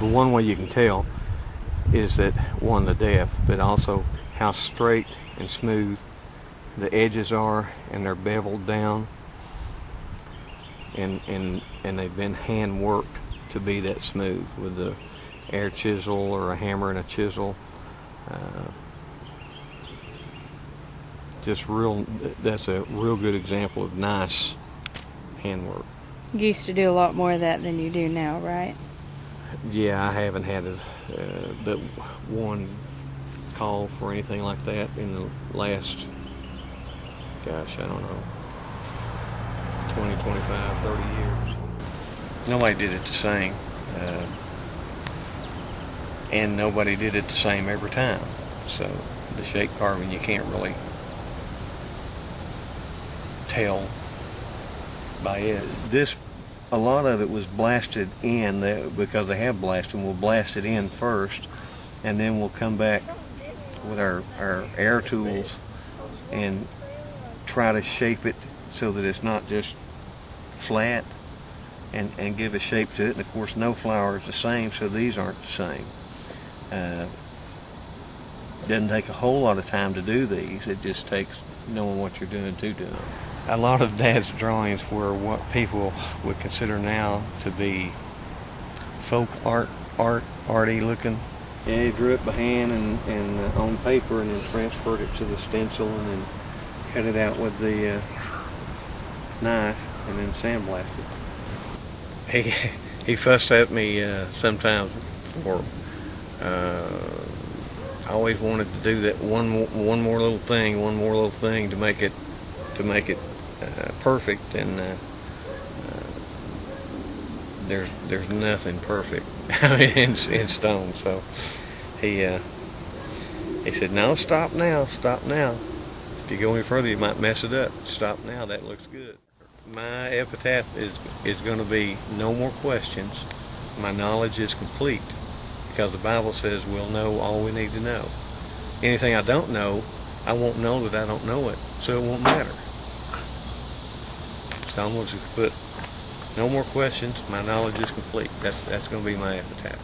The one way you can tell is that, one, the depth, but also how straight and smooth the edges are, and they're beveled down, and they've been hand worked to be that smooth with the air chisel or a hammer and a chisel. That's a real good example of nice handwork. You used to do a lot more of that than you do now, right? Yeah, I haven't had but one call for anything like that in the last, gosh, I don't know, 20, 25, 30 years. Nobody did it the same. And nobody did it the same every time. So the shape carving, you can't really tell by it. A lot of it was blasted in, because they have blasted. We'll blast it in first, and then we'll come back with our air tools and try to shape it so that it's not just flat, and give a shape to it. And of course, no flower is the same, so these aren't the same. Doesn't take a whole lot of time to do these. It just takes knowing what you're doing to do them. A lot of Dad's drawings were what people would consider now to be folk arty looking. Yeah, he drew it by hand and on paper, and then transferred it to the stencil, and then cut it out with the knife, and then sandblasted. He fussed at me sometimes for I always wanted to do that one more little thing to make it perfect, and there's nothing perfect in stone. So he said, "No, stop now. If you go any further, you might mess it up. Stop now. That looks good." My epitaph is going to be no more questions. My knowledge is complete, because the Bible says we'll know all we need to know. Anything I don't know, I won't know that I don't know it, so it won't matter. So I'm going to put no more questions. My knowledge is complete. That's going to be my epitaph.